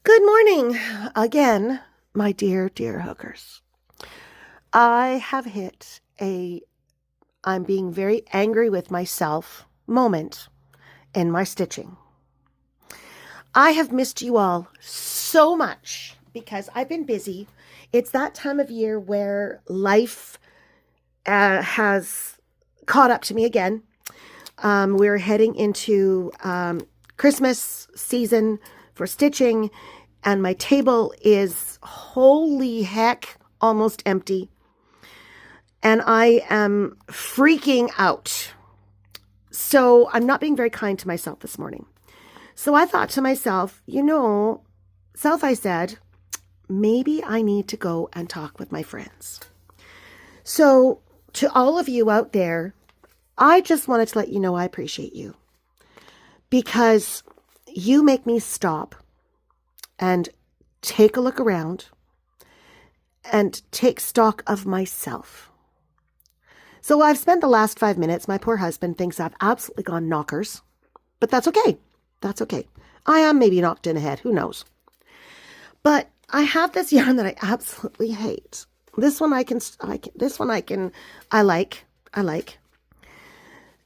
Good morning again, my dear hookers. I have hit I'm being very angry with myself moment in my stitching. I have missed you all so much because I've been busy. It's that time of year where life has caught up to me again. We're heading into Christmas season for stitching, and my table is, holy heck, almost empty. And I am freaking out. So I'm not being very kind to myself this morning. So I thought to myself, I said, maybe I need to go and talk with my friends. So to all of you out there, I just wanted to let you know I appreciate you, because you make me stop and take a look around and take stock of myself. So I've spent the last 5 minutes, my poor husband thinks I've absolutely gone knockers, but that's okay. That's okay. I am maybe knocked in the head, who knows? But I have this yarn that I absolutely hate. This one I like.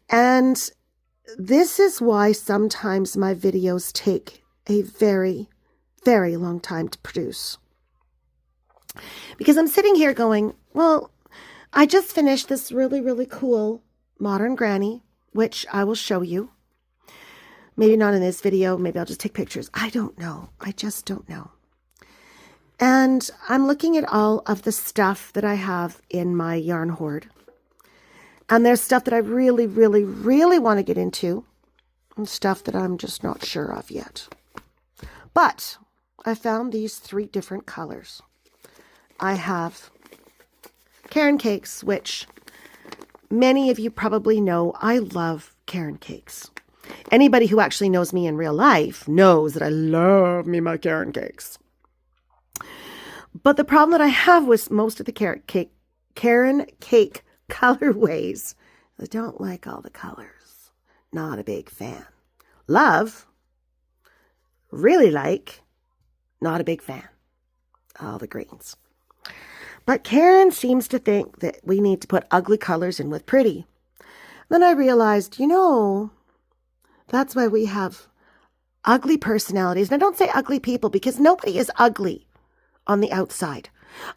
And this is why sometimes my videos take a very, very long time to produce. Because I'm sitting here going, well, I just finished this really, really cool modern granny, which I will show you. Maybe not in this video. Maybe I'll just take pictures. I don't know. I just don't know. And I'm looking at all of the stuff that I have in my yarn hoard. And there's stuff that I really, really, really want to get into, and stuff that I'm just not sure of yet. But I found these 3 different colors. I have Caron Cakes, which many of you probably know. I love Caron Cakes. Anybody who actually knows me in real life knows that I love me my Caron Cakes. But the problem that I have with most of the Caron Cake colorways, I don't like all the colors. Not a big fan. Love, really like, not a big fan. All the greens. But Caron seems to think that we need to put ugly colors in with pretty. Then I realized, that's why we have ugly personalities. And I don't say ugly people, because nobody is ugly on the outside.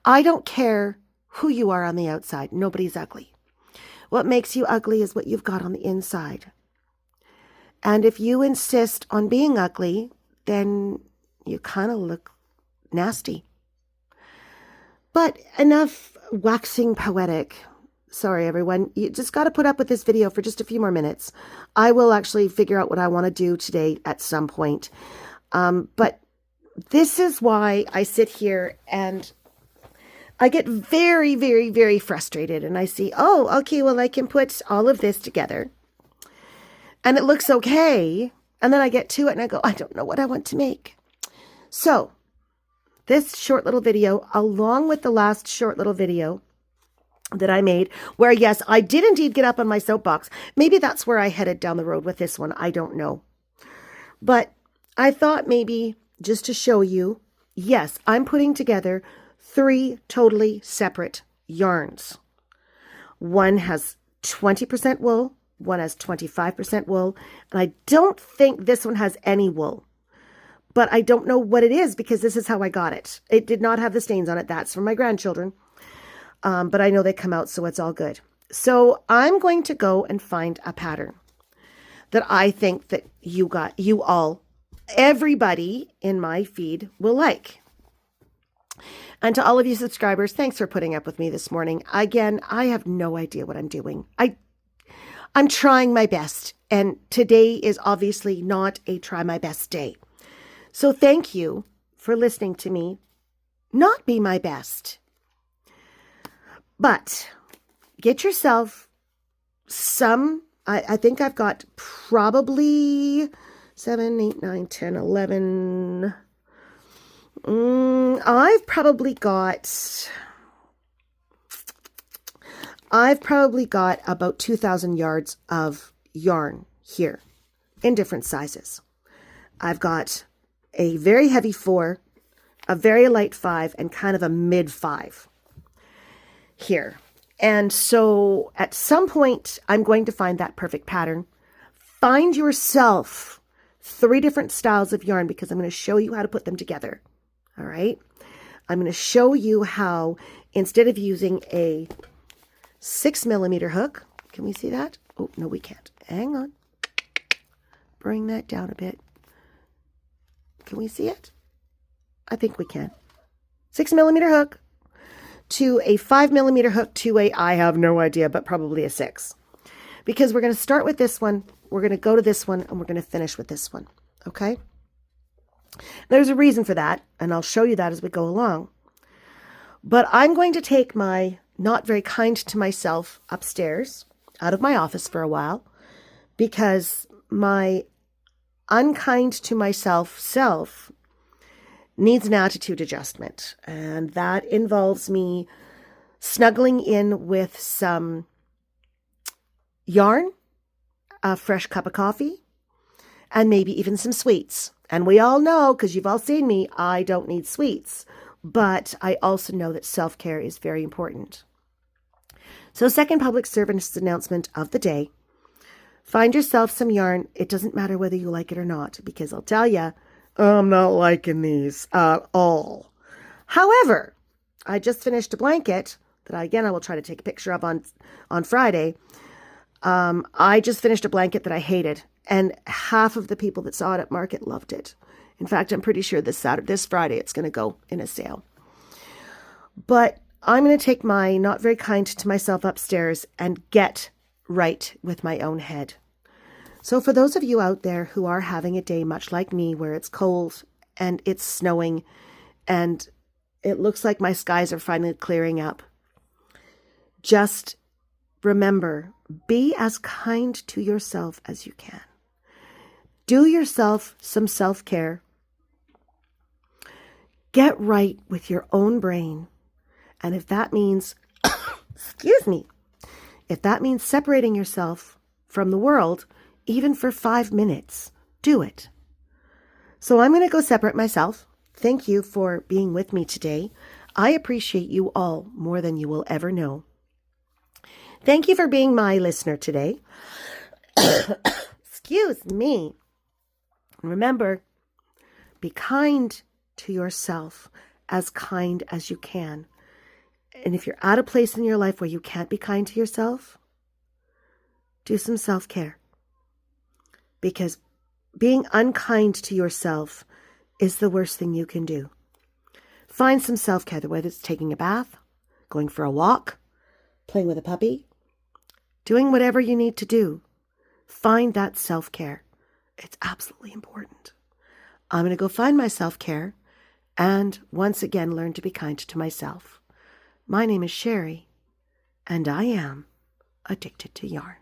I don't care who you are on the outside. Nobody's ugly. What makes you ugly is what you've got on the inside. And if you insist on being ugly, then you kind of look nasty. But enough waxing poetic. Sorry, everyone. You just got to put up with this video for just a few more minutes. I will actually figure out what I want to do today at some point. But this is why I sit here and I get very, very, very frustrated. And I see, oh, okay, well, I can put all of this together. And it looks okay. And then I get to it and I go, I don't know what I want to make. So this short little video, along with the last short little video that I made, where, yes, I did indeed get up on my soapbox. Maybe that's where I headed down the road with this one. I don't know. But I thought maybe just to show you, yes, I'm putting together 3 totally separate yarns. One has 20% wool, one has 25% wool, and I don't think this one has any wool. But I don't know what it is, because this is how I got it. It did not have the stains on it. That's for my grandchildren. But I know they come out, so it's all good. So I'm going to go and find a pattern that I think that everybody in my feed will like. And to all of you subscribers, thanks for putting up with me this morning. Again, I have no idea what I'm doing. I'm trying my best, and today is obviously not a try my best day. So thank you for listening to me not be my best. But get yourself some, I think I've got probably 7, 8, 9, 10, 11. I've probably got about 2,000 yards of yarn here in different sizes. I've got a very heavy 4, a very light 5, and kind of a mid 5 here. And so at some point, I'm going to find that perfect pattern. Find yourself 3 different styles of yarn because I'm going to show you how to put them together. All right. I'm going to show you how, instead of using a 6mm hook, can we see that? Oh, no, we can't. Hang on. Bring that down a bit. Can we see it? I think we can. 6mm hook to a 5mm hook to a, I have no idea, but probably a 6. Because we're going to start with this one, we're going to go to this one, and we're going to finish with this one. Okay? There's a reason for that, and I'll show you that as we go along. But I'm going to take my not very kind to myself upstairs, out of my office for a while, because my unkind to myself self needs an attitude adjustment. And that involves me snuggling in with some yarn, a fresh cup of coffee, and maybe even some sweets. And we all know, because you've all seen me, I don't need sweets. But I also know that self-care is very important. So second public service announcement of the day. Find yourself some yarn. It doesn't matter whether you like it or not, because I'll tell you, I'm not liking these at all. However, I just finished a blanket that I will try to take a picture of on Friday. I just finished a blanket that I hated, and half of the people that saw it at market loved it. In fact, I'm pretty sure this Friday it's going to go in a sale. But I'm going to take my not very kind to myself upstairs and get right with my own head. So for those of you out there who are having a day much like me, where it's cold and it's snowing and it looks like my skies are finally clearing up, just remember, be as kind to yourself as you can. Do yourself some self-care. Get right with your own brain. And if that means, excuse me, if that means separating yourself from the world, even for 5 minutes, do it. So I'm going to go separate myself. Thank you for being with me today. I appreciate you all more than you will ever know. Thank you for being my listener today. Excuse me. Remember, be kind to yourself, as kind as you can. And if you're at a place in your life where you can't be kind to yourself, do some self-care. Because being unkind to yourself is the worst thing you can do. Find some self-care, whether it's taking a bath, going for a walk, playing with a puppy, doing whatever you need to do. Find that self-care. It's absolutely important. I'm going to go find my self-care and once again learn to be kind to myself. My name is Sherry, and I am addicted to yarn.